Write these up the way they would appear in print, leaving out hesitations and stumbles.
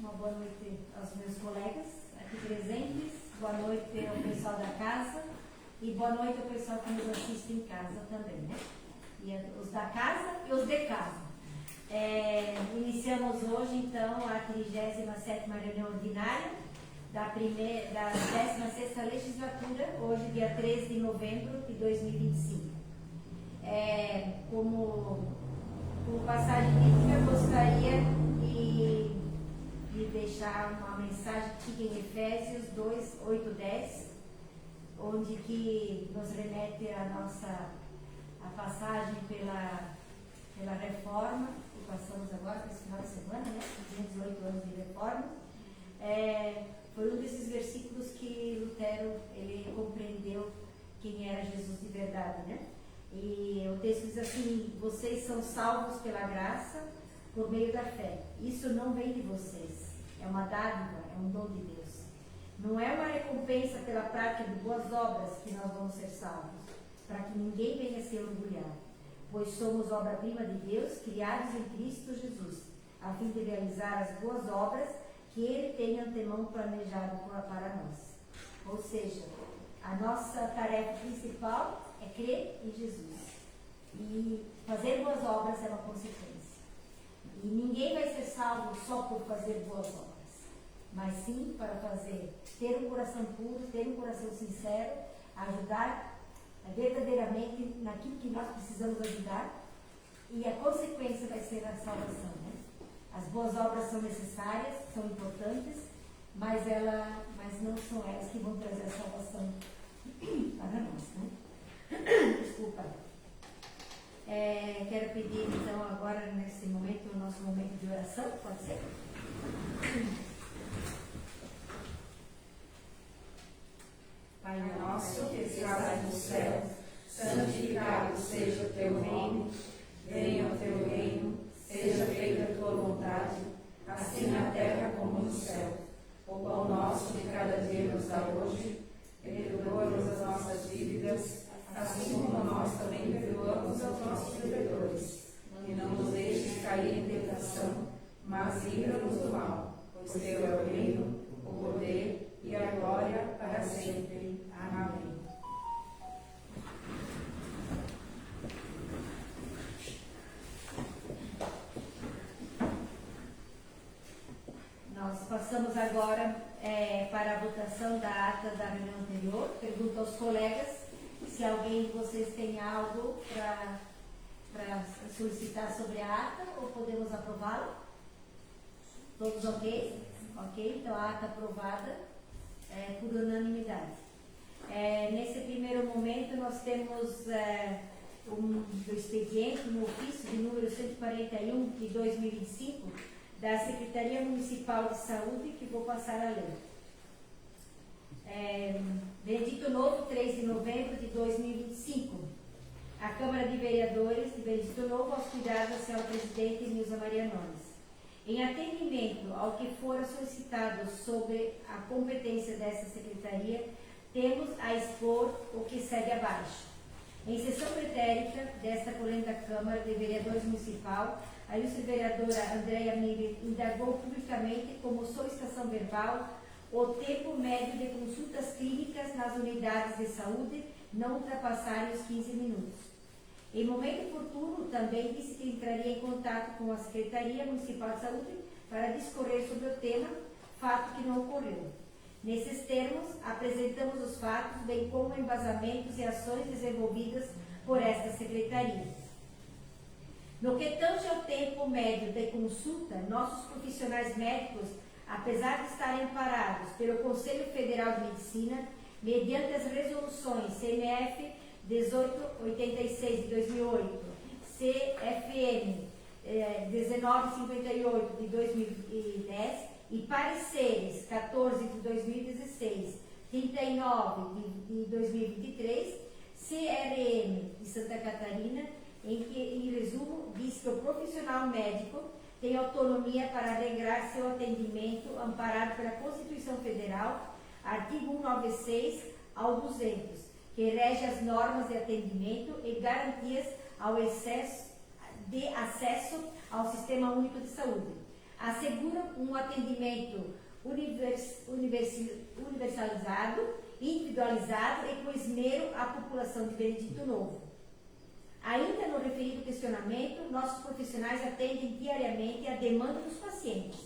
uma boa noite aos meus colegas aqui presentes, boa noite ao pessoal da casa e boa noite ao pessoal que nos assiste em casa também, né? E os da casa e os de casa. Iniciamos hoje, então, a 37ª reunião ordinária da 16ª legislatura, hoje, dia 13 de novembro de 2025. Como passagem bíblica, eu gostaria de deixar uma mensagem que fica em Efésios 2, 8, 10, onde que nos remete a passagem pela reforma que passamos agora, nesse final de semana, né? 208 anos de reforma. Foi um desses versículos que Lutero ele compreendeu quem era Jesus de verdade, né? E o texto diz assim: vocês são salvos pela graça por meio da fé. Isso não vem de vocês, é uma dádiva, é um dom de Deus. Não é uma recompensa pela prática de boas obras que nós vamos ser salvos, para que ninguém venha se orgulhar, pois somos obra-prima de Deus, criados em Cristo Jesus, a fim de realizar as boas obras que Ele tem antemão planejado para nós. Ou seja, a nossa tarefa principal é crer em Jesus. E fazer boas obras é uma consequência. E ninguém vai ser salvo só por fazer boas obras, mas sim para ter um coração puro, ter um coração sincero, ajudar verdadeiramente naquilo que nós precisamos ajudar, e a consequência vai ser a salvação, né? As boas obras são necessárias, são importantes, mas não são elas que vão trazer a salvação para nós, né? Desculpa. Quero pedir então agora nesse momento, o nosso momento de oração, pode ser? Pai nosso que estás no céu, santificado seja o teu nome, venha o teu reino, seja feita a tua vontade, assim na terra como no céu. O pão nosso de cada dia nos dá hoje, perdoa-nos as nossas dívidas, assim como nós também perdoamos aos nossos devedores. E não nos deixes cair em tentação, mas livra-nos do mal, pois teu é o reino, o poder e a glória para sempre. Amém. Nós passamos agora para a votação da ata da reunião anterior. Pergunto aos colegas se alguém de vocês tem algo para solicitar sobre a ata, ou podemos aprová-la? Todos ok? Ok, então a ata aprovada por unanimidade. Nesse primeiro momento nós temos do expediente, no ofício de número 141 de 2025, da Secretaria Municipal de Saúde, que vou passar a ler. Benedito Novo, 3 de novembro de 2025. A Câmara de Vereadores de Benedito Novo, aos cuidados da senhora presidente Nilza Maria Nunes. Em atendimento ao que fora solicitado sobre a competência desta secretaria, temos a expor o que segue abaixo. Em sessão pretérita desta polêmica Câmara de Vereadores Municipal, a ilustre vereadora Andréia Miller indagou publicamente como solicitação verbal o tempo médio de consultas clínicas nas unidades de saúde não ultrapassarem os 15 minutos. Em momento oportuno, também disse que entraria em contato com a Secretaria Municipal de Saúde para discorrer sobre o tema, fato que não ocorreu. Nesses termos, apresentamos os fatos, bem como embasamentos e ações desenvolvidas por esta Secretaria. No que tange ao tempo médio de consulta, nossos profissionais médicos, apesar de estarem amparados pelo Conselho Federal de Medicina, mediante as resoluções CMF 1886 de 2008, CFM 1958 de 2010 e pareceres 14 de 2016, 39 de 2023, CRM de Santa Catarina, em que, em resumo, diz que o profissional médico tem autonomia para regrar seu atendimento amparado pela Constituição Federal, artigo 196 ao 200, que rege as normas de atendimento e garantias ao acesso ao Sistema Único de Saúde. asseguram um atendimento universalizado, individualizado e com esmero à população de Benedito Novo. Ainda no referido questionamento, nossos profissionais atendem diariamente a demanda dos pacientes,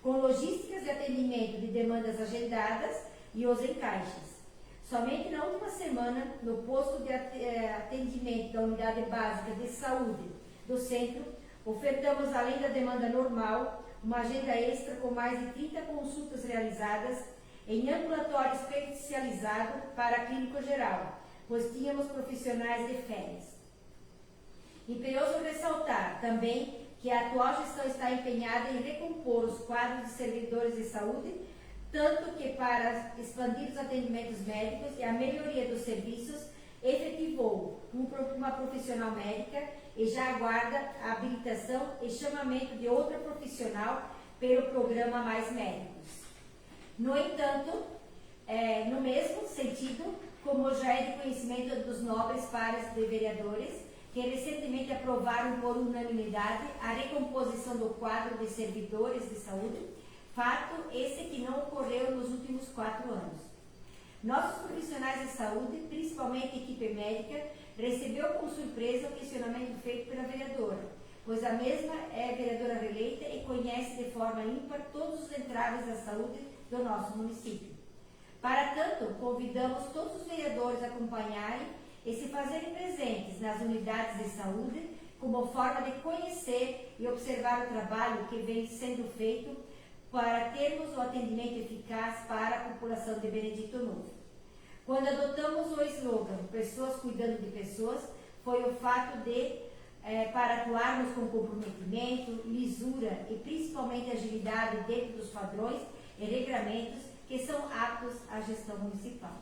com logísticas de atendimento de demandas agendadas e os encaixes. Somente na última semana, no posto de atendimento da Unidade Básica de Saúde do Centro, ofertamos, além da demanda normal, uma agenda extra com mais de 30 consultas realizadas em ambulatório especializado para clínico geral, pois tínhamos profissionais de férias. Imperioso ressaltar também que a atual gestão está empenhada em recompor os quadros de servidores de saúde, tanto que para expandir os atendimentos médicos e a melhoria dos serviços, efetivou uma profissional médica e já aguarda a habilitação e chamamento de outra profissional pelo programa Mais Médicos. No entanto, no mesmo sentido, como já é de conhecimento dos nobres pares de vereadores, que recentemente aprovaram por unanimidade a recomposição do quadro de servidores de saúde, fato esse que não ocorreu nos últimos 4 anos. Nossos profissionais de saúde, principalmente a equipe médica, recebeu com surpresa o questionamento feito pela vereadora, pois a mesma é vereadora reeleita e conhece de forma ímpar todos os entraves da saúde do nosso município. Para tanto, convidamos todos os vereadores a acompanharem e se fazerem presentes nas unidades de saúde como forma de conhecer e observar o trabalho que vem sendo feito para termos o atendimento eficaz para a população de Benedito Novo. Quando adotamos o slogan Pessoas Cuidando de Pessoas, foi o fato de, para atuarmos com comprometimento, lisura e principalmente agilidade dentro dos padrões e regramentos que são aptos à gestão municipal.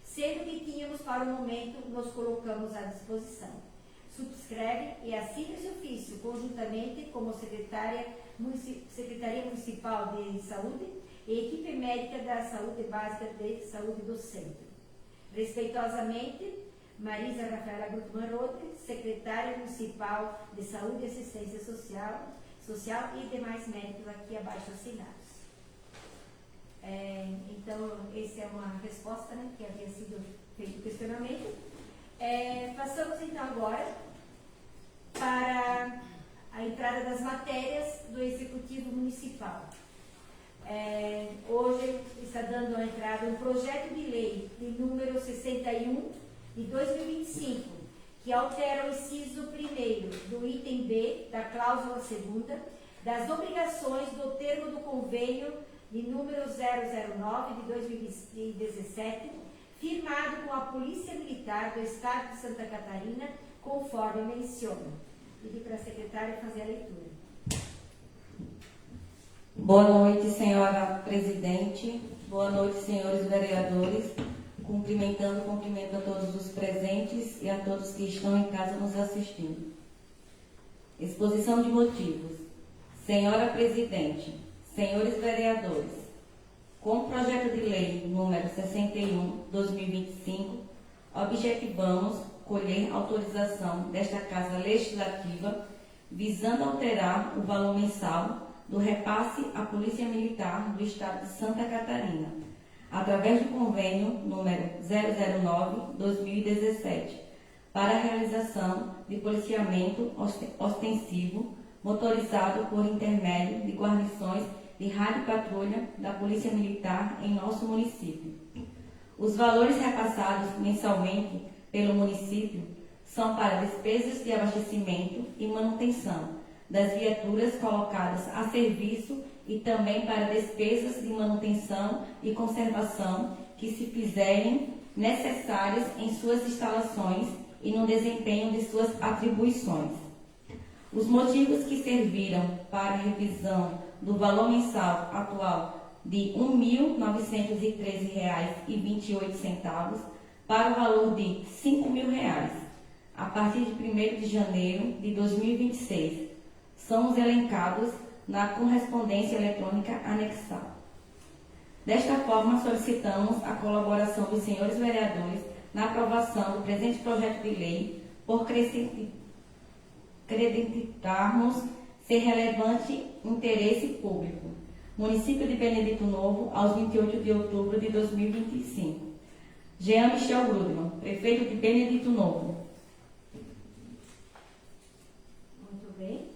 Sendo que tínhamos para o momento, nos colocamos à disposição. Subscreve e assina esse ofício conjuntamente como Secretaria Municipal de Saúde e Equipe Médica da Saúde Básica de Saúde do Centro. Respeitosamente, Marisa Rafaela Gutmann Rodrigues, Secretária Municipal de Saúde e Assistência Social e demais médicos aqui abaixo assinados. Então, essa é uma resposta, né, que havia sido feito o questionamento. Passamos então agora para a entrada das matérias do Executivo Municipal. Hoje está dando a entrada um projeto de lei de número 61 de 2025, que altera o inciso 1º do item B da cláusula 2ª das obrigações do termo do convênio de número 009 de 2017, firmado com a Polícia Militar do Estado de Santa Catarina, conforme menciona. Pedi para a secretária fazer a leitura. Boa noite, senhora presidente. Boa noite, senhores vereadores. Cumprimento a todos os presentes e a todos que estão em casa nos assistindo. Exposição de motivos. Senhora presidente, senhores vereadores, com o projeto de lei número 61/2025, objetivamos colher autorização desta Casa Legislativa visando alterar o valor mensal do repasse à Polícia Militar do Estado de Santa Catarina, através do convênio número 009/2017, para a realização de policiamento ostensivo motorizado por intermédio de guarnições de rádio-patrulha da Polícia Militar em nosso município. Os valores repassados mensalmente pelo município são para despesas de abastecimento e manutenção das viaturas colocadas a serviço e também para despesas de manutenção e conservação que se fizerem necessárias em suas instalações e no desempenho de suas atribuições. Os motivos que serviram para a revisão do valor mensal atual de R$ 1.913,28 para o valor de R$ 5.000 a partir de 1º de janeiro de 2026 são os elencados na correspondência eletrônica anexada. Desta forma, solicitamos a colaboração dos senhores vereadores na aprovação do presente projeto de lei por credentarmos ser relevante interesse público. Município de Benedito Novo, aos 28 de outubro de 2025. Jean Michel Grudman, prefeito de Benedito Novo. Muito bem.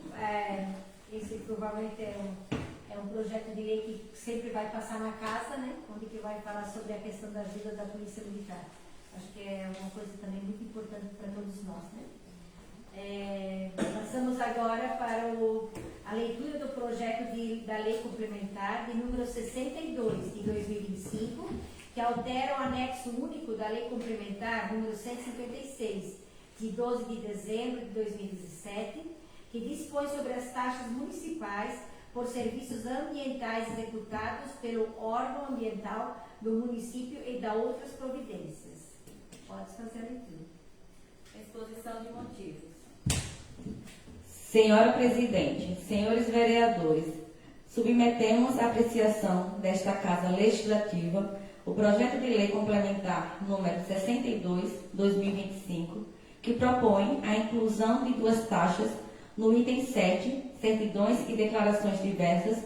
Esse provavelmente é um projeto de lei que sempre vai passar na casa, né? Onde que vai falar sobre a questão da ajuda da Polícia Militar. Acho que é uma coisa também muito importante para todos nós, né? Passamos agora para a leitura do projeto da Lei Complementar de número 62 de 2025, que altera o anexo único da Lei Complementar número 156 de 12 de dezembro de 2017, que dispõe sobre as taxas municipais por serviços ambientais executados pelo órgão ambiental do município e da outras providências. Pode fazer a leitura. Exposição de motivos. Senhora Presidente, senhores vereadores, submetemos à apreciação desta Casa Legislativa o projeto de lei complementar número 62/2025, que propõe a inclusão de duas taxas no item 7, certidões e declarações diversas,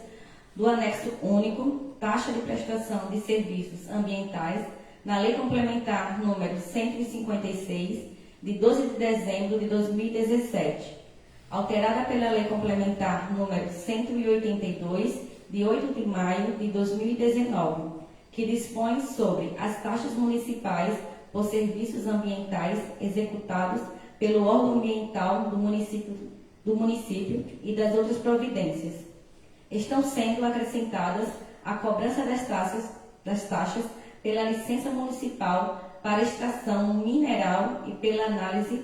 do anexo único, taxa de prestação de serviços ambientais, na Lei Complementar número 156, de 12 de dezembro de 2017, alterada pela Lei Complementar número 182, de 8 de maio de 2019, que dispõe sobre as taxas municipais por serviços ambientais executados pelo órgão ambiental do município e das outras providências. Estão sendo acrescentadas a cobrança das taxas pela licença municipal para extração mineral e pela análise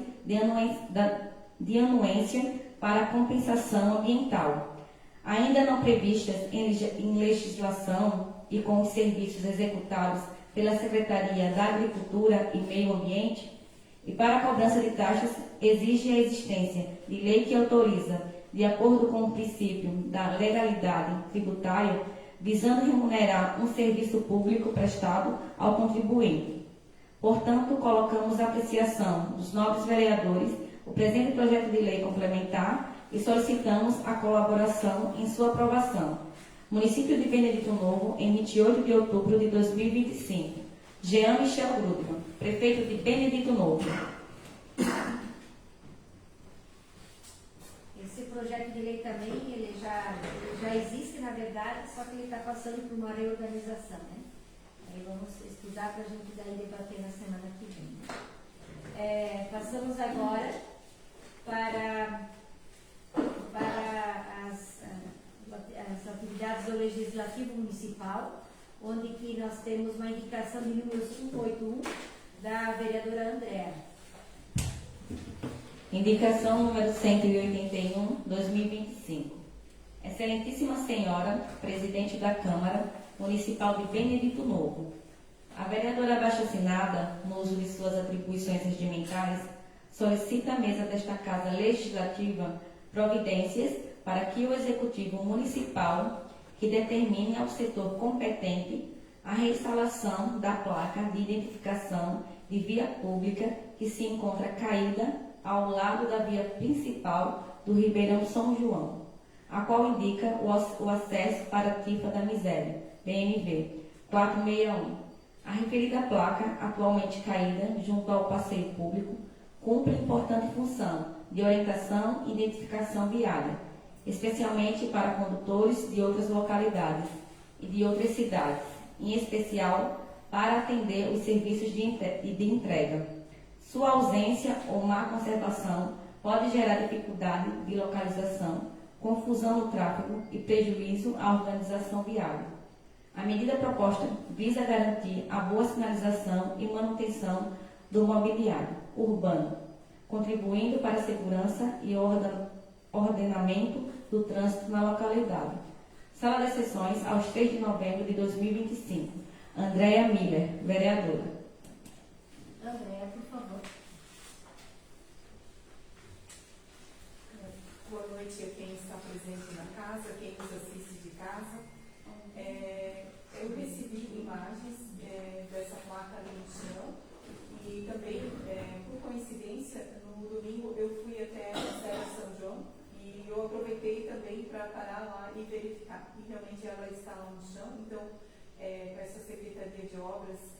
de anuência para compensação ambiental, ainda não previstas em legislação e com os serviços executados pela Secretaria da Agricultura e Meio Ambiente, e para a cobrança de taxas exige a existência de lei que autoriza, de acordo com o princípio da legalidade tributária, visando remunerar um serviço público prestado ao contribuinte. Portanto, colocamos à apreciação dos nobres vereadores o presente projeto de lei complementar e solicitamos a colaboração em sua aprovação. Município de Benedito Novo, em 28 de outubro de 2025. Jean Michel Grudman, prefeito de Benedito Novo. Esse projeto de lei também, ele já existe, na verdade, só que ele está passando por uma reorganização, né? Aí vamos estudar para a gente daí debater na semana que vem. Passamos agora para as atividades do Legislativo Municipal, onde que nós temos uma indicação de número 581 da vereadora Andréa. Indicação número 181, 2025. Excelentíssima Senhora, Presidente da Câmara Municipal de Benedito Novo, a vereadora abaixo-assinada, no uso de suas atribuições regimentais, solicita à mesa desta Casa Legislativa providências para que o Executivo Municipal que determine ao setor competente a reinstalação da placa de identificação de via pública que se encontra caída ao lado da via principal do Ribeirão São João, a qual indica o acesso para a Tifa da Miséria, BMV 461. A referida placa, atualmente caída junto ao passeio público, cumpre importante função de orientação e identificação viária, especialmente para condutores de outras localidades e de outras cidades, em especial para atender os serviços de entrega. Sua ausência ou má conservação pode gerar dificuldade de localização, confusão no tráfego e prejuízo à organização viária. A medida proposta visa garantir a boa sinalização e manutenção do mobiliário urbano, contribuindo para a segurança e ordenamento do trânsito na localidade. Sala das Sessões, aos 3 de novembro de 2025. Andréa Miller, vereadora. Andréa, por favor. Boa noite a quem está presente na casa, quem nos assiste de casa. Eu recebi imagens dessa placa ali no chão e também, por coincidência, no domingo eu fui até a Serra São João e eu aproveitei também para parar lá e verificar. E realmente ela está lá no chão, então essa Secretaria de Obras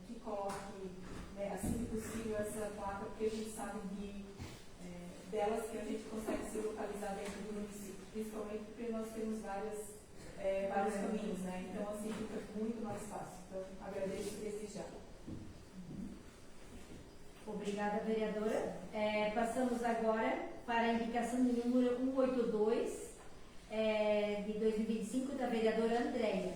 que coloque, né, assim que possível, essa placa, porque a gente sabe delas que a gente consegue se localizar dentro do município, principalmente porque nós temos vários caminhos, né? Então assim fica muito mais fácil. Então agradeço desde já. Obrigada, vereadora. Passamos agora para a indicação de número 182 de 2025 da vereadora Andréia.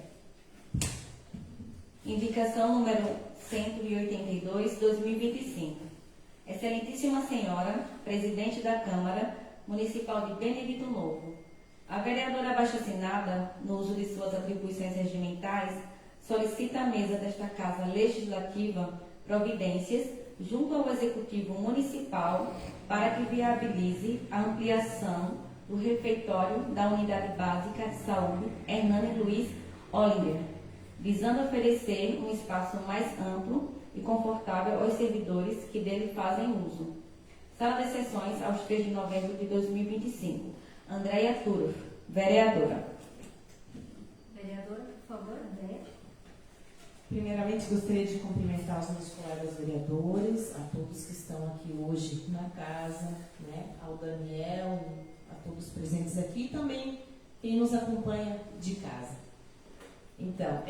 Indicação número 182, 2025. Excelentíssima Senhora, Presidente da Câmara Municipal de Benedito Novo, a vereadora abaixo-assinada, no uso de suas atribuições regimentais, solicita à mesa desta Casa Legislativa providências junto ao Executivo Municipal para que viabilize a ampliação do refeitório da Unidade Básica de Saúde Hernani Luiz Olinger, visando oferecer um espaço mais amplo e confortável aos servidores que dele fazem uso. Sala de sessões, aos 3 de novembro de 2025. Andréia Turov, vereadora. Vereadora, por favor, Andréia. Primeiramente, gostaria de cumprimentar os meus colegas vereadores, a todos que estão aqui hoje na casa, né, ao Daniel, a todos presentes aqui e também quem nos acompanha de casa. Então,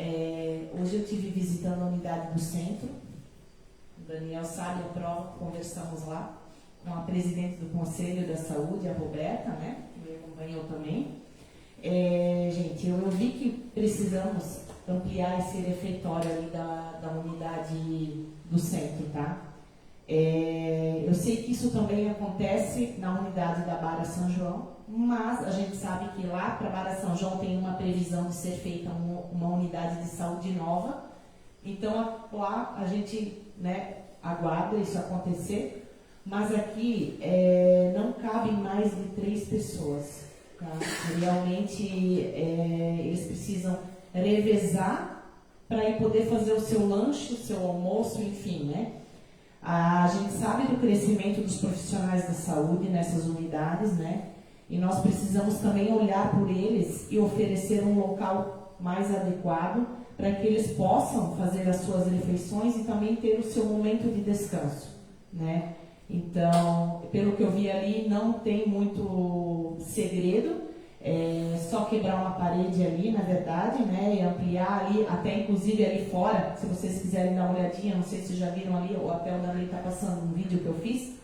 hoje eu estive visitando a unidade do centro, o Daniel sabe, a prova, conversamos lá com a presidente do Conselho da Saúde, a Roberta, né, que me acompanhou também. Gente, eu vi que precisamos ampliar esse refeitório ali da unidade do centro, tá? Eu sei que isso também acontece na unidade da Barra São João, mas a gente sabe que lá para Barra São João tem uma previsão de ser feita uma unidade de saúde nova, então lá a gente, né, aguarda isso acontecer, mas aqui não cabem mais de 3 pessoas, tá? Realmente eles precisam revezar para ir poder fazer o seu lanche, o seu almoço, enfim, né? A gente sabe do crescimento dos profissionais da saúde nessas unidades, né? E nós precisamos também olhar por eles e oferecer um local mais adequado para que eles possam fazer as suas refeições e também ter o seu momento de descanso, né? Então, pelo que eu vi ali, não tem muito segredo, só quebrar uma parede ali, na verdade, né? E ampliar ali, até inclusive ali fora, se vocês quiserem dar uma olhadinha, não sei se já viram ali, o Apel da Lei está passando um vídeo que eu fiz.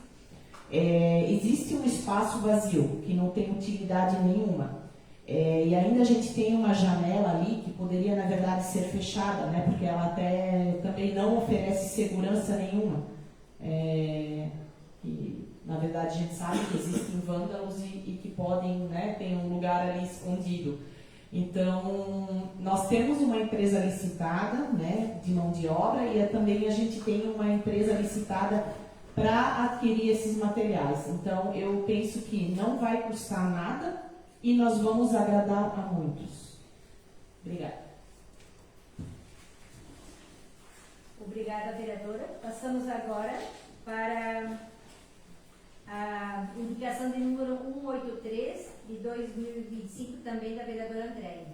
Existe um espaço vazio, que não tem utilidade nenhuma. E ainda a gente tem uma janela ali que poderia, na verdade, ser fechada, né? Porque ela até também não oferece segurança nenhuma. E, na verdade, a gente sabe que existem vândalos e que podem, né, tem um lugar ali escondido. Então, nós temos uma empresa licitada, né, de mão de obra, e também a gente tem uma empresa licitada para adquirir esses materiais. Então, eu penso que não vai custar nada e nós vamos agradar a muitos. Obrigada. Obrigada, vereadora. Passamos agora para a indicação de número 183 de 2025, também da vereadora Andréia.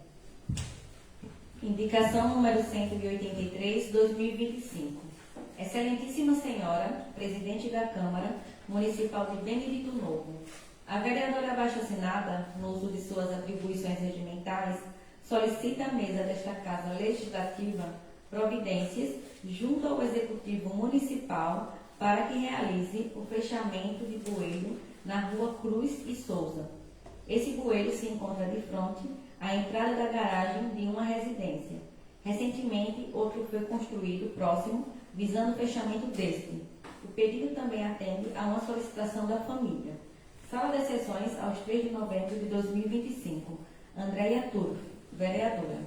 Indicação número 183, 2025. Excelentíssima Senhora, Presidente da Câmara Municipal de Benedito Novo, a vereadora abaixo-assinada, no uso de suas atribuições regimentais, solicita à mesa desta Casa Legislativa providências junto ao Executivo Municipal para que realize o fechamento de bueiro na Rua Cruz e Souza. Esse bueiro se encontra de frente à entrada da garagem de uma residência. Recentemente, outro foi construído próximo, visando o fechamento deste. O pedido também atende a uma solicitação da família. Sala de sessões, aos 3 de novembro de 2025. Andréia Turf, vereadora.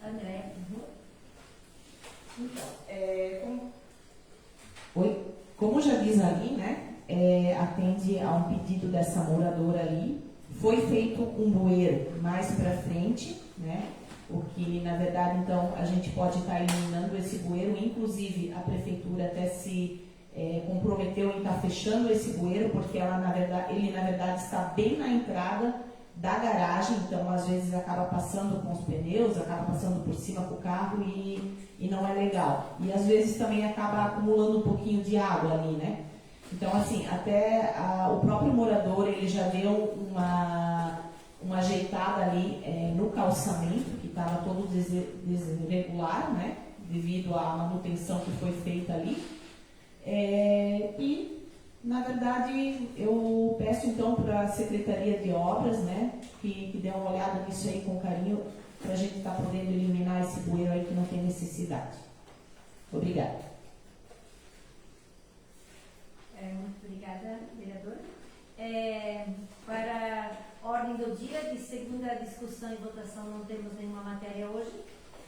Andréia, por favor. Então, como já diz ali, né, atende a um pedido dessa moradora ali. Foi feito um bueiro mais para frente, né, o que, na verdade, então, a gente pode estar eliminando esse bueiro. Inclusive, a prefeitura até se comprometeu em estar fechando esse bueiro, porque ele, na verdade, está bem na entrada da garagem, então às vezes acaba passando com os pneus, acaba passando por cima com o carro e não é legal. E às vezes também acaba acumulando um pouquinho de água ali, né? Então assim, até o próprio morador, ele já deu uma ajeitada ali no calçamento, que estava todo desregular, né? Devido à manutenção que foi feita ali. E na verdade, eu peço então para a Secretaria de Obras, né, que dê uma olhada nisso aí com carinho, para a gente estar podendo eliminar esse bueiro aí que não tem necessidade. Obrigada. Muito obrigada, vereadora. Para a ordem do dia, de segunda discussão e votação, não temos nenhuma matéria hoje,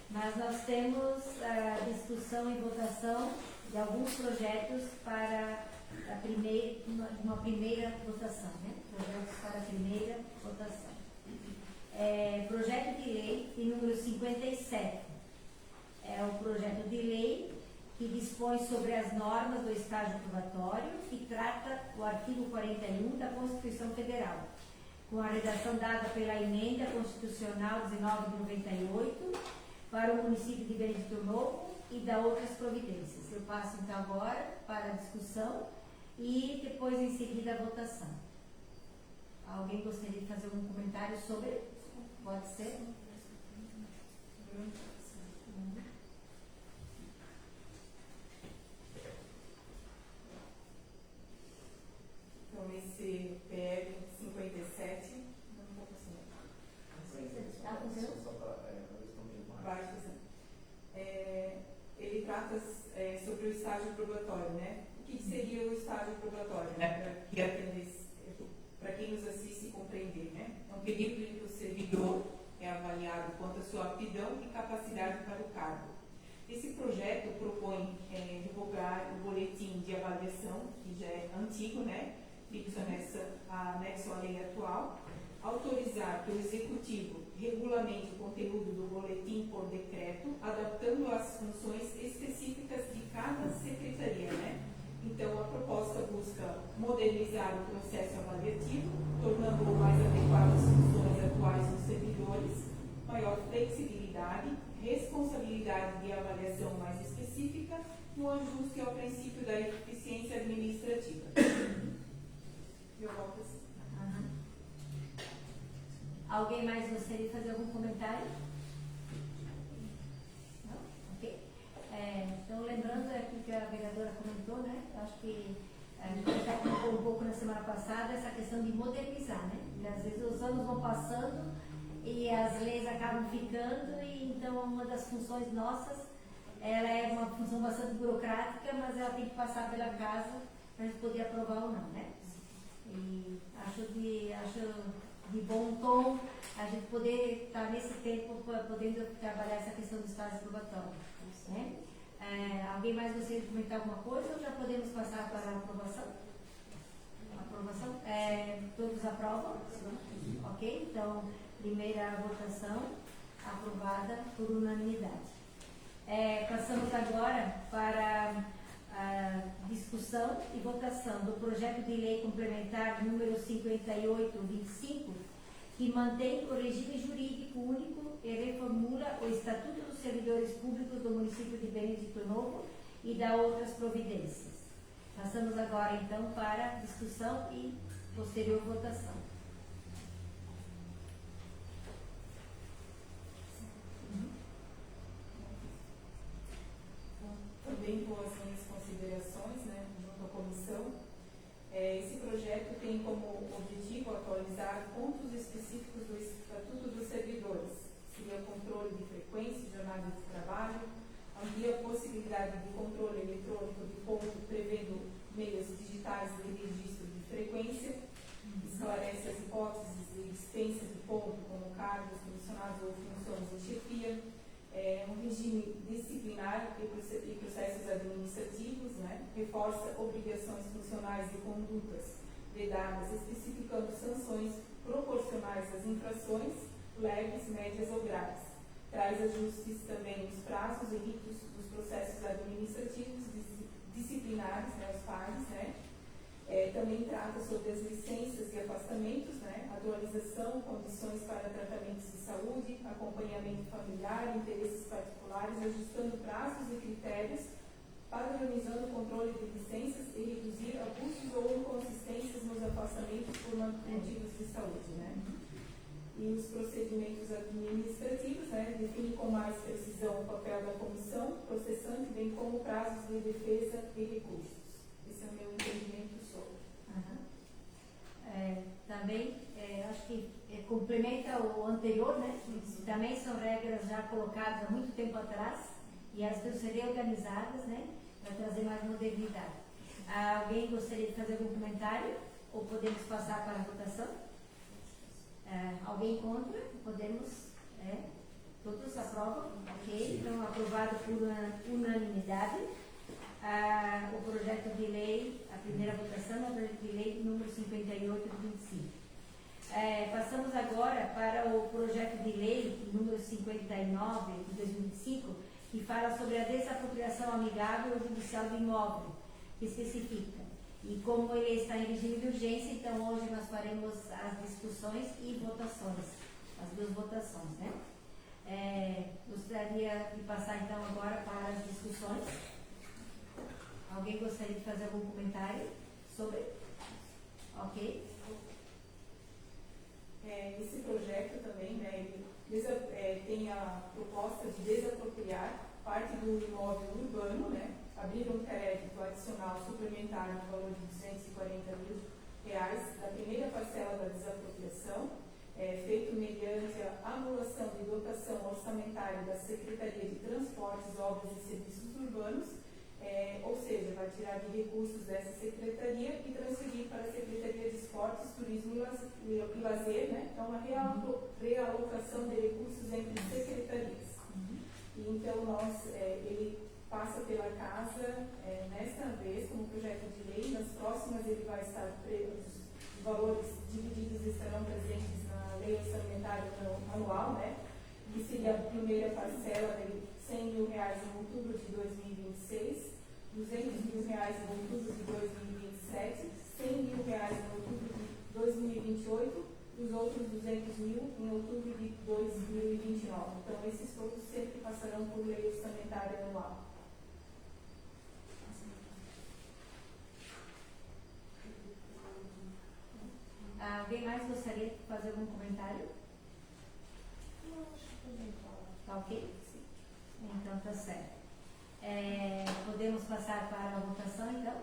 mas nós temos a discussão e votação de alguns projetos para uma primeira votação, né? Projetos para a primeira votação. Projeto de lei de número 57. É o projeto de lei que dispõe sobre as normas do estágio probatório e trata o artigo 41 da Constituição Federal, com a redação dada pela Emenda Constitucional 19 de 98 para o município de Benedito Novo e da outras providências. Eu passo então agora para a discussão e depois em seguida a votação. Alguém gostaria de fazer algum comentário sobre? Pode ser? Então, esse PL 57, não estou conseguindo. Está Vai fazer. Ele trata sobre o estágio probatório, né? O que seria o estágio probatório? Para quem nos assiste compreender, né? É um período em que o servidor é avaliado quanto à sua aptidão e capacidade para o cargo. Esse projeto propõe divulgar o boletim de avaliação, que já é antigo, né? Fixo anexo à lei atual, autorizar que o Executivo regulamente o conteúdo do boletim por decreto, adaptando às funções específicas de cada secretaria, né? Então, a proposta busca modernizar o processo avaliativo, tornando-o mais adequado às funções atuais dos servidores, maior flexibilidade, responsabilidade de avaliação mais específica, no ajuste ao princípio da eficiência administrativa. Eu volto assim. Alguém mais gostaria de fazer algum comentário? Não? Ok. Então, lembrando aqui que a vereadora comentou, né? Acho que a gente já comentou um pouco na semana passada essa questão de modernizar, né? E às vezes os anos vão passando e as leis acabam ficando, e então uma das funções nossas, ela é uma função bastante burocrática, mas ela tem que passar pela casa para a gente poder aprovar ou não, né? E acho de bom tom a gente poder estar nesse tempo podendo trabalhar essa questão do estágio probatório, né? Alguém mais gostaria de comentar alguma coisa ou já podemos passar para a aprovação? Todos aprovam? Ok, então primeira votação aprovada por unanimidade. Passamos agora para a discussão e votação do projeto de lei complementar número 5825, que mantém o regime jurídico único e reformula o Estatuto dos Servidores Públicos do município de Benedito Novo e da outras providências. Passamos agora então para a discussão e posterior votação. Também com as minhas considerações, né, junto à comissão, esse projeto tem como objetivo atualizar pontos específicos do Estatuto dos Servidores, seria controle de frequência e jornada de trabalho, amplia a possibilidade de controle eletrônico de ponto, prevendo meios digitais de registro de frequência, esclarece as hipóteses de dispensa de ponto, como cargos, comissionados ou funções de chefia, um regime disciplinar e processos administrativos, né? Reforça obrigações funcionais e condutas vedadas, especificando sanções proporcionais às infrações, leves, médias ou graves. Traz ajustes também nos prazos e ritos dos processos administrativos disciplinares, né, os PARs, né? Também trata sobre as licenças e afastamentos, né, atualização, condições para tratamentos de saúde, acompanhamento familiar, interesses particulares, ajustando prazos e critérios, padronizando o controle de licenças e reduzir abusos ou inconsistências nos afastamentos por motivos de saúde, né? E os procedimentos administrativos, né, definem com mais precisão o papel da comissão processante, bem como prazos de defesa e recursos. Esse é o meu entendimento sobre. Também, acho que complementa o anterior, né? Também são regras já colocadas há muito tempo atrás e elas precisam ser reorganizadas, né? Para trazer mais modernidade. Alguém gostaria de fazer algum comentário? Ou podemos passar para a votação? Alguém contra? Podemos? Todos aprovam? Ok. Então, aprovado por unanimidade. O projeto de lei, a primeira votação é o projeto de lei número 58 de 25. Passamos agora para o projeto de lei número 59 de 2025, que fala sobre a desapropriação amigável ou judicial do imóvel, que especifica. E como ele está em regime de urgência, então hoje nós faremos as discussões e votações, as duas votações, né? Gostaria de passar então agora para as discussões. Alguém gostaria de fazer algum comentário sobre? Ok. Esse projeto também, né, ele tem a proposta de desapropriar parte do imóvel urbano, né, abrir um crédito adicional suplementar no valor de R$240 mil da primeira parcela da desapropriação, feito mediante a anulação de dotação orçamentária da Secretaria de Transportes, Obras e Serviços Urbanos, ou seja, vai tirar de recursos dessa secretaria e transferir para a Secretaria de Esportes, Turismo e Lazer, né? Então, uma realocação de recursos entre secretarias. E então, ele passa pela casa nesta vez como projeto de lei, nas próximas ele vai estar os valores divididos estarão presentes na lei orçamentária anual, né? Que seria a primeira parcela de R$100 mil em outubro de 2026, R$200 mil em outubro de 2027, R$100 mil em outubro de 2028 e os outros R$200 mil em outubro de 2029. Então, esses todos sempre passarão por lei orçamentária anual. Alguém mais gostaria de fazer algum comentário? Tá ok? Sim. Então tá certo. Podemos passar para a votação então?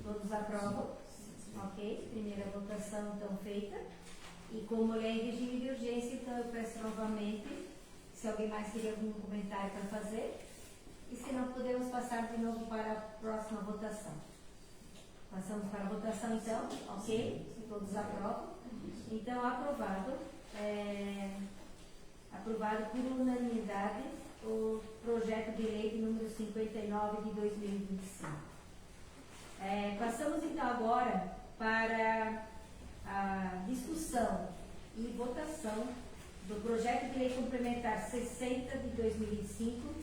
Todos aprovam? Ok. Primeira votação então feita. E como ele é em regime de urgência, então eu peço novamente se alguém mais queria algum comentário para fazer. E se não, podemos passar de novo para a próxima votação. Passamos para a votação então, ok? Se todos aprovam. Então, aprovado. Aprovado por unanimidade o projeto de lei de número 59 de 2025. Passamos então agora para a discussão e votação do projeto de lei complementar 60 de 2025,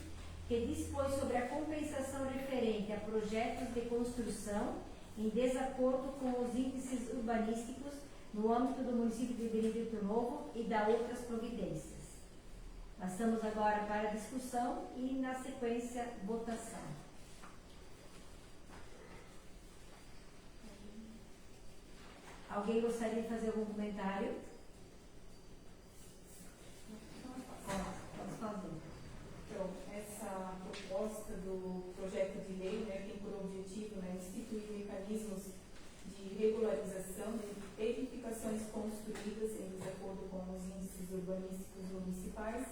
que dispõe sobre a compensação referente a projetos de construção em desacordo com os índices urbanísticos no âmbito do município de Benedito Novo e da outras providências. Passamos agora para a discussão e, na sequência, votação. Alguém gostaria de fazer algum comentário? Posso fazer. Então, essa proposta do projeto de lei, né, tem por objetivo, né, instituir mecanismos de regularização de edificações construídas em desacordo com os índices urbanísticos municipais,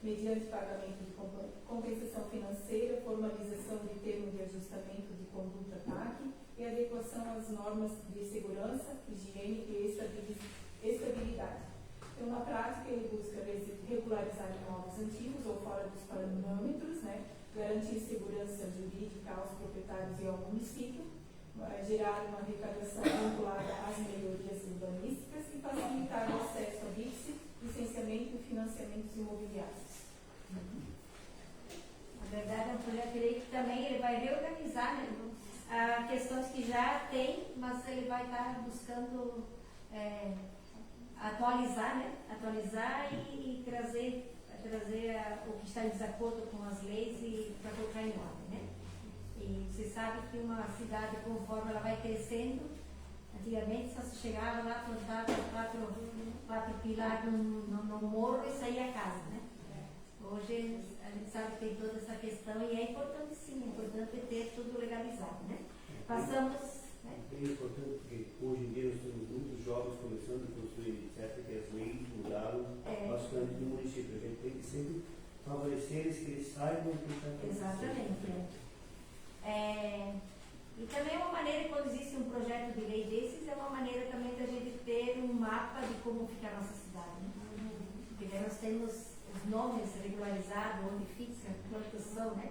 mediante pagamento de compensação financeira, formalização de termo de ajustamento de conduta TAC e adequação às normas de segurança, higiene e estabilidade. Então, na prática, ele busca regularizar imóveis antigos ou fora dos parâmetros, né, garantir segurança jurídica aos proprietários e ao município, gerar uma arrecadação vinculada às melhorias urbanísticas e facilitar o acesso a BIPS, licenciamento e financiamentos imobiliários. Na verdade, é um projeto de lei que também ele vai reorganizar, né, questões que já tem, mas ele vai estar buscando atualizar, né? Atualizar e trazer o que está em desacordo com as leis e para colocar em ordem, né? E você sabe que uma cidade, conforme ela vai crescendo, antigamente só se chegava lá, plantava quatro pilares no morro e saía a casa, né? Hoje a gente sabe que tem toda essa questão e é importante sim, é importante ter tudo legalizado, né? Passamos... É importante porque hoje em dia nós temos muitos jovens começando a construir, certo? Que as leis mudaram bastante no município. A gente tem que sempre favorecer eles, que eles saibam o que está acontecendo. Exatamente. E também é uma maneira, quando existe um projeto de lei desses, é uma maneira também da gente ter um mapa de como fica a nossa cidade. Né? Porque daí nós temos os nomes regularizados, onde fica, quantos são, né?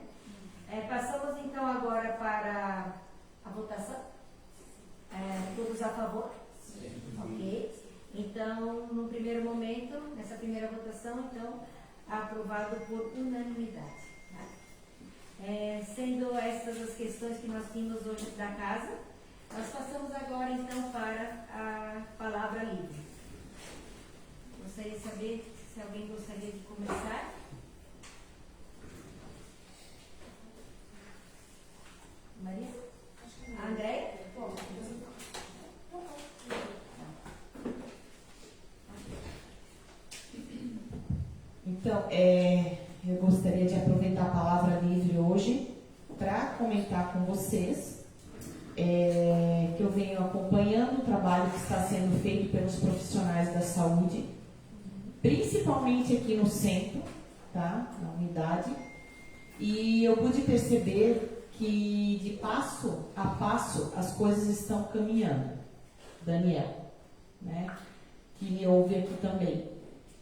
Passamos então agora para a votação. Todos a favor? Sim. Ok. Então, no primeiro momento, nessa primeira votação, então, aprovado por unanimidade. Tá? Sendo essas as questões que nós tínhamos hoje da casa, nós passamos agora, então, para a palavra livre. Gostaria de saber se alguém gostaria de começar. Maria? André? Então, eu gostaria de aproveitar a palavra livre hoje para comentar com vocês que eu venho acompanhando o trabalho que está sendo feito pelos profissionais da saúde, principalmente aqui no centro, tá? Na unidade, e eu pude perceber que de passo a passo as coisas estão caminhando. Daniel, né? Que me ouve aqui também.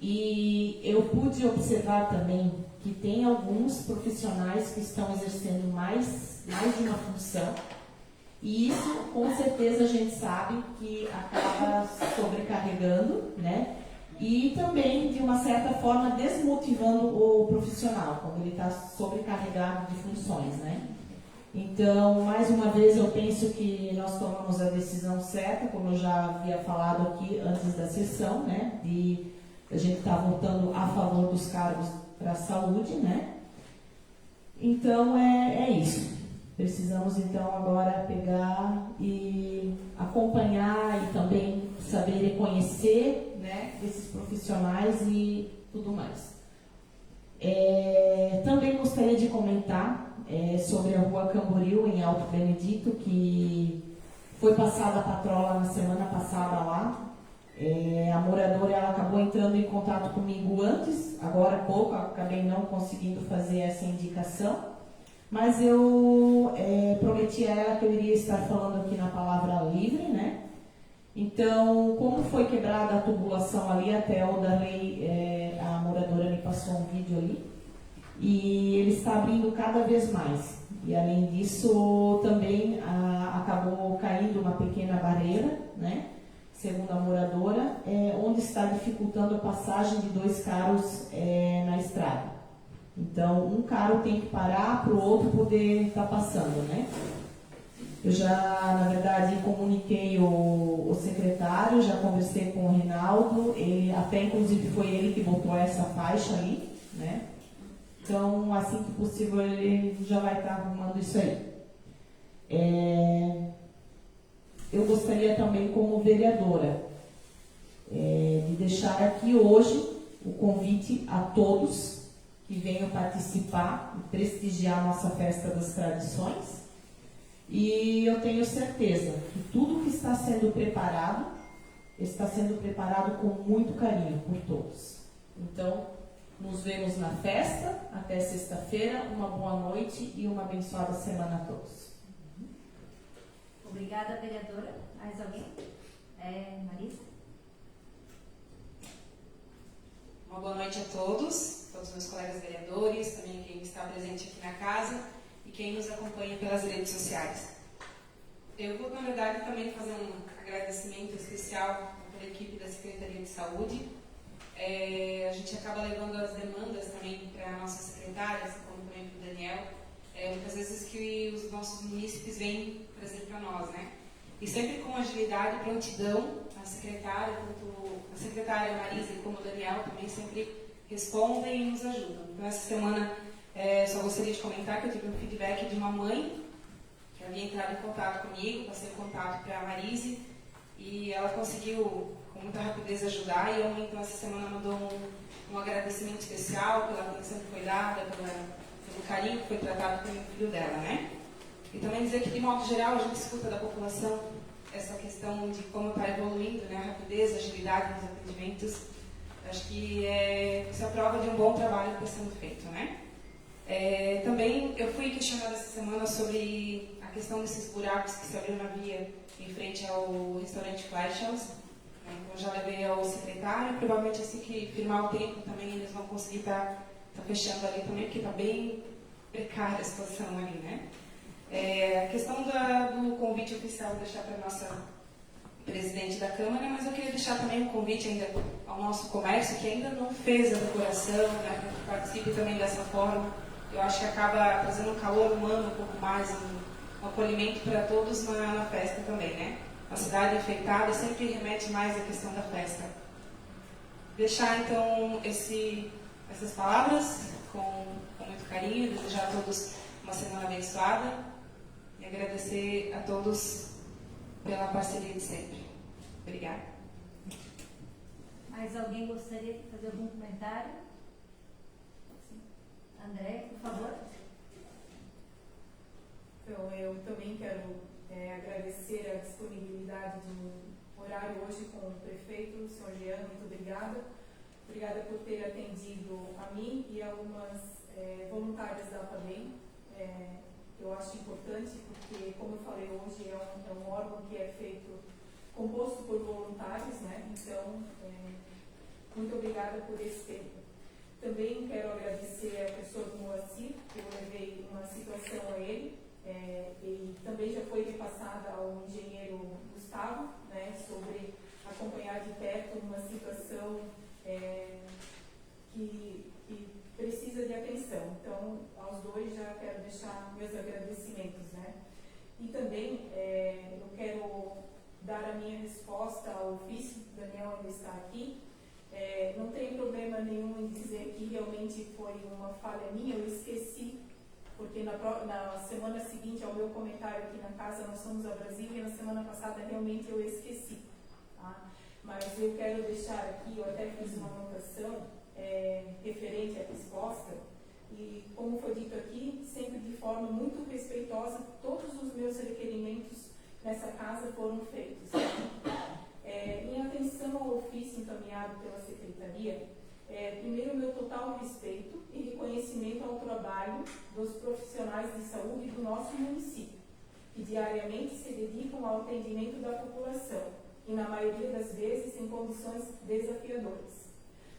E eu pude observar também que tem alguns profissionais que estão exercendo mais de uma função, e isso com certeza a gente sabe que acaba sobrecarregando, né? E também de uma certa forma desmotivando o profissional quando ele está sobrecarregado de funções, né? Então, mais uma vez, eu penso que nós tomamos a decisão certa, como eu já havia falado aqui antes da sessão, né? A gente está votando a favor dos cargos para a saúde, né? Então, é isso. Precisamos, então, agora pegar e acompanhar e também saber reconhecer, né, esses profissionais e tudo mais. Também gostaria de comentar sobre a Rua Camboriú, em Alto Benedito, que foi passada a patrola na semana passada lá. A moradora ela acabou entrando em contato comigo antes, agora há pouco, acabei não conseguindo fazer essa indicação, mas eu prometi a ela que eu iria estar falando aqui na palavra livre, né? Então, como foi quebrada a tubulação ali, até o Darley, a moradora me passou um vídeo ali, e ele está abrindo cada vez mais. E além disso, também acabou caindo uma pequena barreira, né? Segundo a moradora, onde está dificultando a passagem de 2 carros na estrada. Então, um carro tem que parar para o outro poder estar passando, né? Eu já, na verdade, comuniquei o secretário, já conversei com o Reinaldo, até inclusive foi ele que botou essa faixa ali, né? Então, assim que possível, ele já vai estar arrumando isso aí. Eu gostaria também, como vereadora, de deixar aqui hoje o convite a todos que venham participar e prestigiar a nossa Festa das Tradições. E eu tenho certeza que tudo que está sendo preparado com muito carinho por todos. Então, nos vemos na festa, até sexta-feira, uma boa noite e uma abençoada semana a todos. Obrigada, vereadora. Mais alguém? Marisa? Uma boa noite a todos meus colegas vereadores, também quem está presente aqui na casa e quem nos acompanha pelas redes sociais. Eu vou, na verdade, também fazer um agradecimento especial para a equipe da Secretaria de Saúde. A gente acaba levando as demandas também para a nossa secretária, assim como também para o Daniel, muitas vezes que os nossos munícipes vêm trazer para nós, né? E sempre com agilidade e prontidão, a secretária, quanto a secretária Marisa como o Daniel também sempre respondem e nos ajudam. Então, essa semana, só gostaria de comentar que eu tive um feedback de uma mãe que havia entrado em contato comigo, passei o contato para a Marise e ela conseguiu com muita rapidez ajudar, e a mãe, então, essa semana mandou um agradecimento especial pela atenção que foi dada, pelo carinho que foi tratado com o filho dela, né? E também dizer que, de modo geral, a gente escuta da população essa questão de como está evoluindo, né, a rapidez, a agilidade nos atendimentos. Acho que isso é a prova de um bom trabalho que está sendo feito, né? Também eu fui questionada essa semana sobre a questão desses buracos que se abriu na via em frente ao restaurante Flash House. Então, já levei ao secretário, provavelmente assim que firmar o tempo também eles vão conseguir estar fechando ali também, porque está bem precária a situação ali, né? A questão do convite oficial, vou deixar para a nossa presidente da Câmara, mas eu queria deixar também um convite ainda ao nosso comércio, que ainda não fez a decoração, né, para que participe também dessa forma. Eu acho que acaba trazendo um calor humano um pouco mais, um acolhimento para todos na festa também, né? A cidade enfeitada sempre remete mais à questão da festa. Deixar, então, essas palavras com muito carinho, desejar a todos uma semana abençoada e agradecer a todos pela parceria de sempre. Obrigada. Mais alguém gostaria de fazer algum comentário? Sim. André, por favor. Então, eu também quero agradecer a disponibilidade de um horário hoje com o prefeito, o senhor Jean, muito obrigada. Obrigada por ter atendido a mim e a algumas voluntárias da APABEM. Eu acho importante porque, como eu falei hoje, é um órgão que é composto por voluntários, né? Então, muito obrigada por esse tempo. Também quero agradecer ao professor Moacir, que eu levei uma situação a ele, e também já foi repassada ao engenheiro Gustavo, né, sobre acompanhar de perto uma situação que precisa de atenção. Então, aos dois já quero deixar meus agradecimentos, né? E também eu quero dar a minha resposta ao ofício, o Daniel ainda está aqui. Não tem problema nenhum em dizer que realmente foi uma falha minha, eu esqueci, porque na semana seguinte ao meu comentário aqui na casa, nós fomos a Brasília, e na semana passada realmente eu esqueci. Tá? Mas eu quero deixar aqui, eu até fiz uma anotação referente à resposta, e como foi dito aqui, sempre de forma muito respeitosa, todos os meus requerimentos nessa casa foram feitos. Em atenção ao ofício encaminhado pela Secretaria, primeiro, meu total respeito e reconhecimento ao trabalho dos profissionais de saúde do nosso município, que diariamente se dedicam ao atendimento da população e, na maioria das vezes, em condições desafiadoras.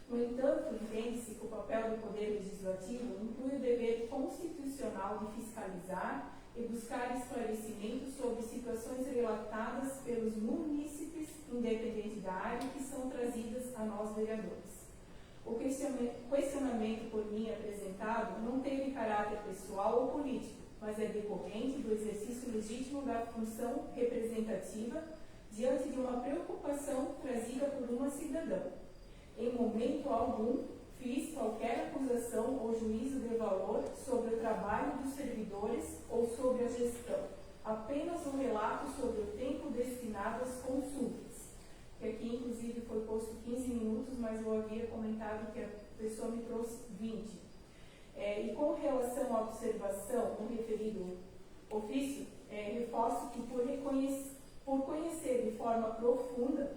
No entanto, entende-se que o papel do Poder Legislativo inclui o dever constitucional de fiscalizar e buscar esclarecimentos sobre situações relatadas pelos munícipes, independente da área, que são trazidas a nós vereadores. O questionamento por mim apresentado não teve caráter pessoal ou político, mas é decorrente do exercício legítimo da função representativa diante de uma preocupação trazida por uma cidadã. Em momento algum, fiz qualquer acusação ou juízo de valor sobre o trabalho dos servidores ou sobre a gestão. Apenas um relato sobre o tempo destinado às consultas. Que aqui, inclusive, foi posto 15 minutos, mas eu havia comentado que a pessoa me trouxe 20. E com relação à observação no referido ofício, reforço que por conhecer de forma profunda,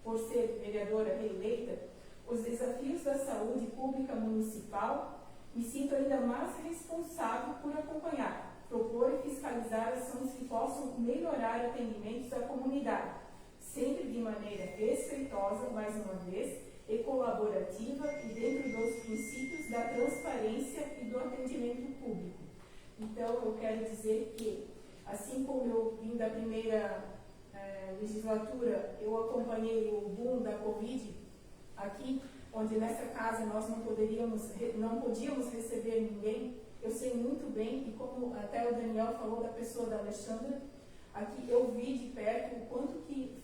por ser vereadora reeleita, os desafios da saúde pública municipal, me sinto ainda mais responsável por acompanhar, propor e fiscalizar ações que possam melhorar atendimentos à comunidade, sempre de maneira respeitosa, mais uma vez, e colaborativa e dentro dos princípios da transparência e do atendimento público. Então, eu quero dizer que, assim como eu vim da primeira legislatura, eu acompanhei o boom da Covid aqui, onde nessa casa nós não podíamos receber ninguém. Eu sei muito bem, e como até o Daniel falou da pessoa da Alexandra, aqui eu vi de perto o quanto que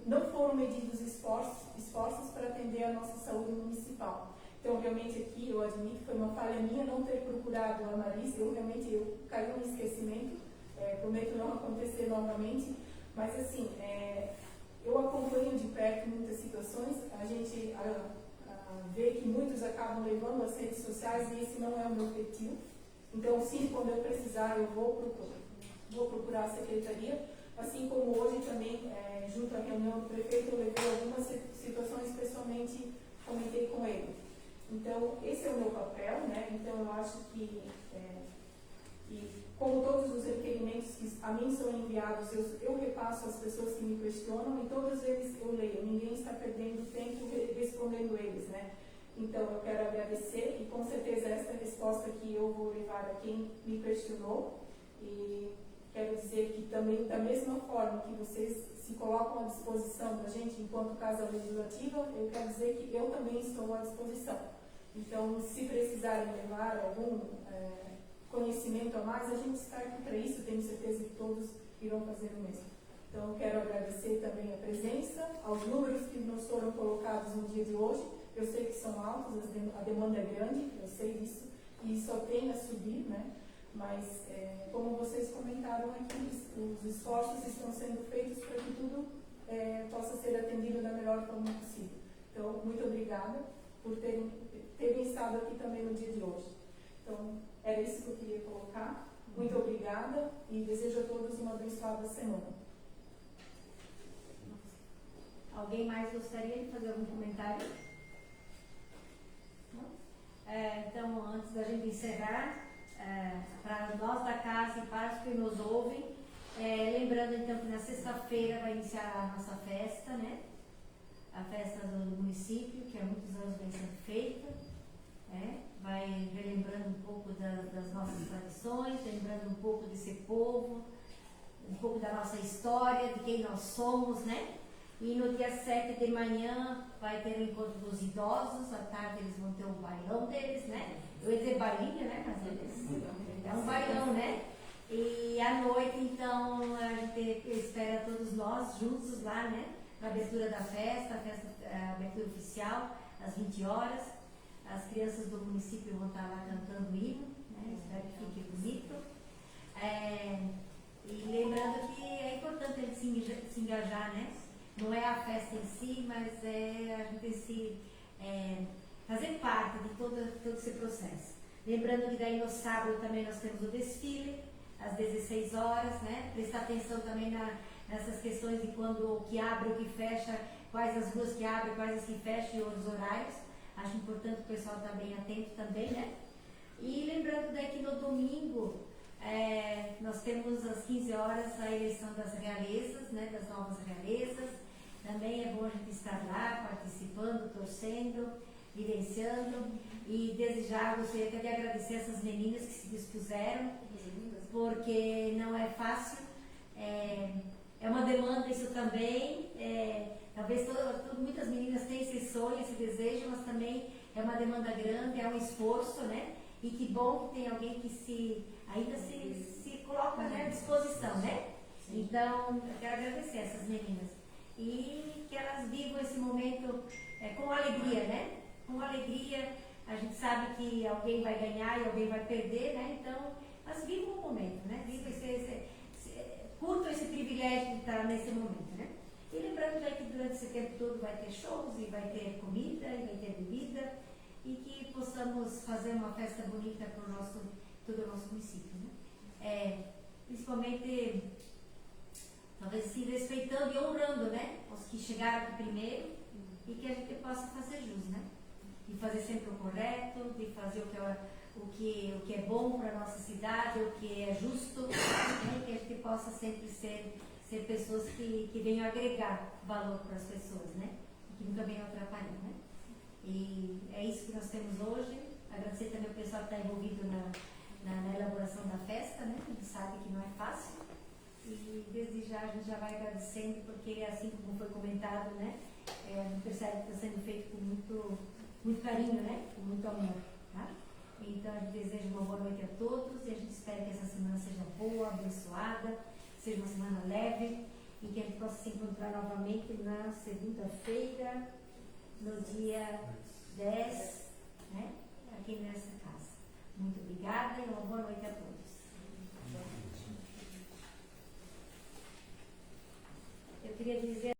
não foram medidos esforços para atender a nossa saúde municipal. Então, realmente aqui, eu admito que foi uma falha minha não ter procurado a Marisa, eu caí no esquecimento, prometo não acontecer novamente, mas assim, eu acompanho de perto muitas situações, a gente vê que muitos acabam levando as redes sociais e esse não é o meu perfil. Então, sim, quando eu precisar, eu vou procurar a secretaria, assim como hoje também, junto à reunião do prefeito, eu levei algumas situações, pessoalmente comentei com ele. Então, esse é o meu papel, né? Então, eu acho que como todos os requerimentos que a mim são enviados, eu repasso às pessoas que me questionam e todos eles eu leio. Ninguém está perdendo tempo respondendo eles, né? Então, eu quero agradecer e, com certeza, esta resposta que eu vou levar a quem me questionou. E quero dizer que também, da mesma forma que vocês se colocam à disposição da gente enquanto Casa Legislativa, eu quero dizer que eu também estou à disposição. Então, se precisarem levar algum conhecimento a mais, a gente está aqui para isso, tenho certeza que todos irão fazer o mesmo. Então, quero agradecer também a presença, aos números que nos foram colocados no dia de hoje. Eu sei que são altos, a demanda é grande, eu sei disso, e só tem a subir, né? Mas, como vocês comentaram aqui, os esforços estão sendo feitos para que tudo possa ser atendido da melhor forma possível. Então, muito obrigada por terem estado aqui também no dia de hoje. Então, era isso que eu queria colocar. Muito obrigada e desejo a todos uma abençoada semana. Alguém mais gostaria de fazer algum comentário? Não? Então, antes da gente encerrar, para nós da casa e para os que nos ouvem, lembrando então que na sexta-feira vai iniciar a nossa festa, né? A festa do município, que há muitos anos vem sendo feita, vai relembrando um pouco das nossas tradições, lembrando um pouco desse povo, um pouco da nossa história, de quem nós somos, né? E no dia 7 de manhã vai ter o encontro dos idosos, à tarde eles vão ter o bailão deles, né? Eu ia dizer bailinha, né? Mas eles é um bailão, né? E à noite, então, a gente espera todos nós juntos lá, né? Na abertura da festa, a abertura oficial, às 20 horas. As crianças do município vão estar lá cantando o hino, né? Espero que fique bonito. E lembrando que é importante a gente se engajar, né? Não é a festa em si, mas a gente fazer parte de todo esse processo. Lembrando que daí no sábado também nós temos o desfile, às 16 horas, né? Prestar atenção também nessas questões de quando o que abre, o que fecha, quais as ruas que abrem, quais as que fecham e os horários. Acho importante o pessoal estar bem atento também, né? E lembrando daí que no domingo nós temos às 15 horas a eleição das realezas, né? Das novas realezas. Também é bom a gente estar lá, participando, torcendo, vivenciando. E desejar, gostaria até de agradecer essas meninas que se dispuseram, porque não é fácil. É uma demanda isso também. Talvez muitas meninas têm esse sonho, esse desejo, mas também é uma demanda grande, é um esforço, né? E que bom que tem alguém que ainda se coloca, né, à disposição, né? Então, eu quero agradecer essas meninas. E que elas vivam esse momento com alegria, né? Com alegria, a gente sabe que alguém vai ganhar e alguém vai perder, né? Então, mas vivam o momento, né? Vivam curtam esse privilégio de estar nesse momento, né? E lembrando já que durante esse tempo todo vai ter shows e vai ter comida e vai ter bebida e que possamos fazer uma festa bonita para todo o nosso município, né? Principalmente, talvez se respeitando e honrando, né? Os que chegaram aqui primeiro e que a gente possa fazer jus, né? De fazer sempre o correto, de fazer o que é bom para a nossa cidade, o que é justo, né? Que a gente possa sempre ser pessoas que venham agregar valor para as pessoas, né? Que nunca venham atrapalhar, né? E é isso que nós temos hoje. Agradecer também ao pessoal que está envolvido na elaboração da festa, né? A gente sabe que não é fácil. E desde já a gente já vai agradecendo, porque assim como foi comentado, né? A gente percebe que está sendo feito com muito carinho, né? Com muito amor, tá? Então a gente deseja uma boa noite a todos e a gente espera que essa semana seja boa, abençoada, seja uma semana leve e que a gente possa se encontrar novamente na segunda-feira, no dia 10, né? Aqui nessa casa. Muito obrigada e uma boa noite a todos. Eu queria dizer